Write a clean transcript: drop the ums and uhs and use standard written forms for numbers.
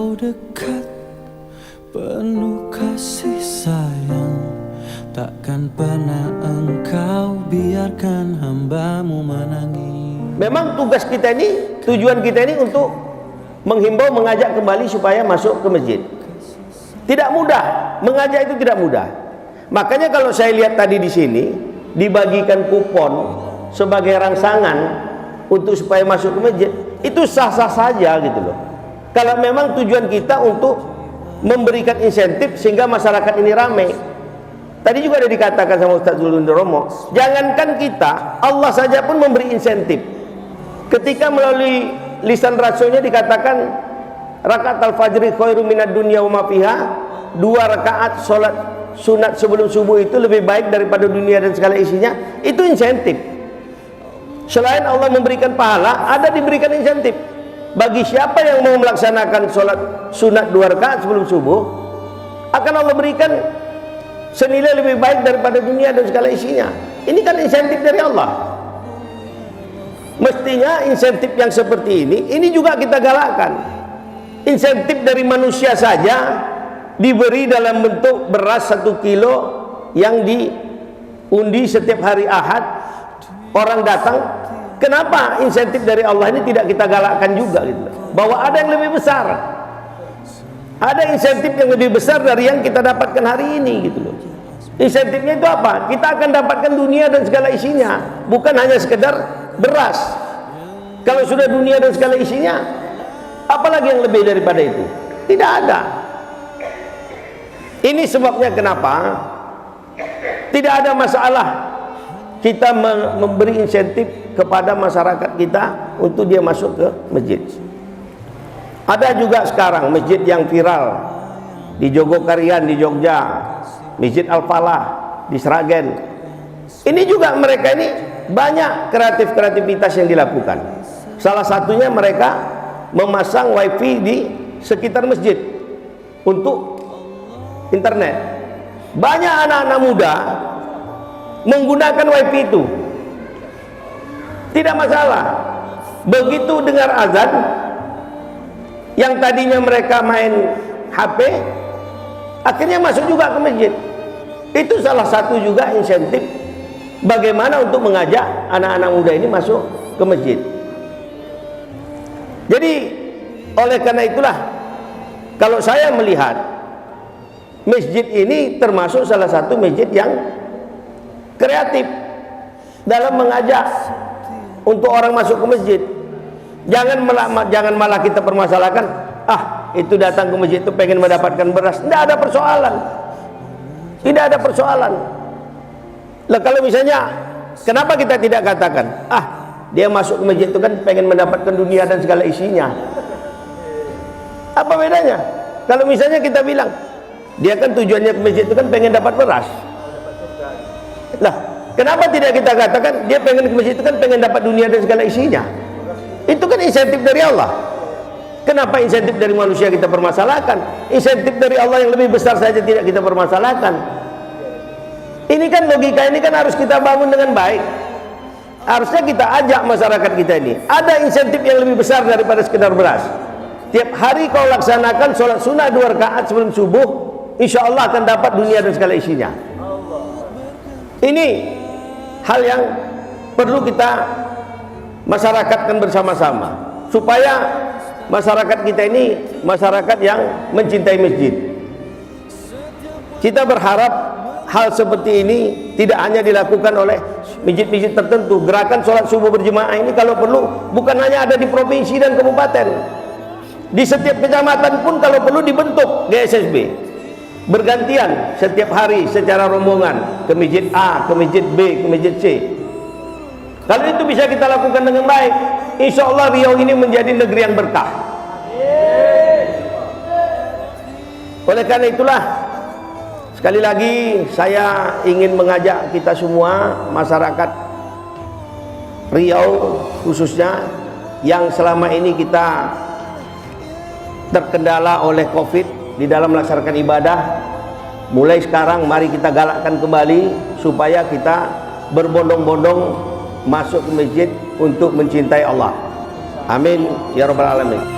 Engkau dekat, penuh kasih sayang, takkan pernah Engkau biarkan hamba-Mu menangis. Memang tugas kita ini, tujuan kita ini untuk menghimbau, mengajak kembali supaya masuk ke masjid. Tidak mudah, mengajak itu tidak mudah. Makanya kalau saya lihat tadi di sini dibagikan kupon sebagai rangsangan untuk supaya masuk ke masjid, itu sah-sah saja gitu loh. Kalau memang tujuan kita untuk memberikan insentif sehingga masyarakat ini ramai. Tadi juga ada dikatakan sama Ustaz Zulun Romo, jangankan kita, Allah saja pun memberi insentif. Ketika melalui lisan rasulnya dikatakan rakaat al-fajri khairu minad dunya wa ma fiha, 2 rakaat salat sunat sebelum subuh itu lebih baik daripada dunia dan segala isinya. Itu insentif. Selain Allah memberikan pahala, ada diberikan insentif. Bagi siapa yang mau melaksanakan sholat sunat 2 rakaat sebelum subuh, akan Allah berikan senilai lebih baik daripada dunia dan segala isinya. Ini kan insentif dari Allah. Mestinya insentif yang seperti ini juga kita galakkan. Insentif dari manusia saja diberi dalam bentuk beras 1 kilo yang diundi setiap hari Ahad, orang datang. Kenapa insentif dari Allah ini tidak kita galakkan juga gitu? Bahwa ada yang lebih besar, ada insentif yang lebih besar dari yang kita dapatkan hari ini gitu loh. Insentifnya itu apa? Kita akan dapatkan dunia dan segala isinya, bukan hanya sekedar beras. Kalau sudah dunia dan segala isinya, apalagi yang lebih daripada itu? Tidak ada. Ini sebabnya kenapa tidak ada masalah kita memberi insentif kepada masyarakat kita untuk dia masuk ke masjid. Ada juga sekarang masjid yang viral di Jogokarian di Jogja, Masjid Al-Falah di Sragen. Ini juga mereka ini banyak kreativitas yang dilakukan. Salah satunya mereka memasang wifi di sekitar masjid untuk internet. Banyak anak-anak muda menggunakan wifi itu, tidak masalah. Begitu dengar azan, yang tadinya mereka main HP akhirnya masuk juga ke masjid. Itu salah satu juga insentif bagaimana untuk mengajak anak-anak muda ini masuk ke masjid. Jadi oleh karena itulah, kalau saya melihat masjid ini termasuk salah satu masjid yang kreatif dalam mengajak untuk orang masuk ke masjid. Jangan malah kita permasalahkan, itu datang ke masjid itu pengen mendapatkan beras. Tidak ada persoalan. Tidak ada persoalan. Lah kalau misalnya, kenapa kita tidak katakan, dia masuk ke masjid itu kan pengen mendapatkan dunia dan segala isinya. Apa bedanya? Kalau misalnya kita bilang, dia kan tujuannya ke masjid itu kan pengen dapat beras. Lah, kenapa tidak kita katakan dia pengen ke masjid itu kan pengen dapat dunia dan segala isinya? Itu kan insentif dari Allah. Kenapa insentif dari manusia kita permasalahkan? Insentif dari Allah yang lebih besar saja tidak kita permasalahkan. Ini kan logika ini kan harus kita bangun dengan baik. Harusnya kita ajak masyarakat kita ini. Ada insentif yang lebih besar daripada sekedar beras. Tiap hari kau laksanakan sholat sunnah 2 rakaat sebelum subuh, insya Allah akan dapat dunia dan segala isinya. Ini hal yang perlu kita masyarakatkan bersama-sama supaya masyarakat kita ini masyarakat yang mencintai masjid. Kita berharap hal seperti ini tidak hanya dilakukan oleh masjid-masjid tertentu. Gerakan sholat subuh berjemaah ini kalau perlu bukan hanya ada di provinsi dan kabupaten, di setiap kecamatan pun kalau perlu dibentuk GSSB, bergantian setiap hari secara rombongan ke masjid A, ke masjid B, ke masjid C. Kalau itu bisa kita lakukan dengan baik, insya Allah Riau ini menjadi negeri yang berkah. Oleh karena itulah, sekali lagi saya ingin mengajak kita semua, masyarakat Riau khususnya yang selama ini kita terkendala oleh COVID di dalam melaksanakan ibadah, mulai sekarang mari kita galakkan kembali supaya kita berbondong-bondong masuk ke masjid untuk mencintai Allah. Amin ya rabbal alamin.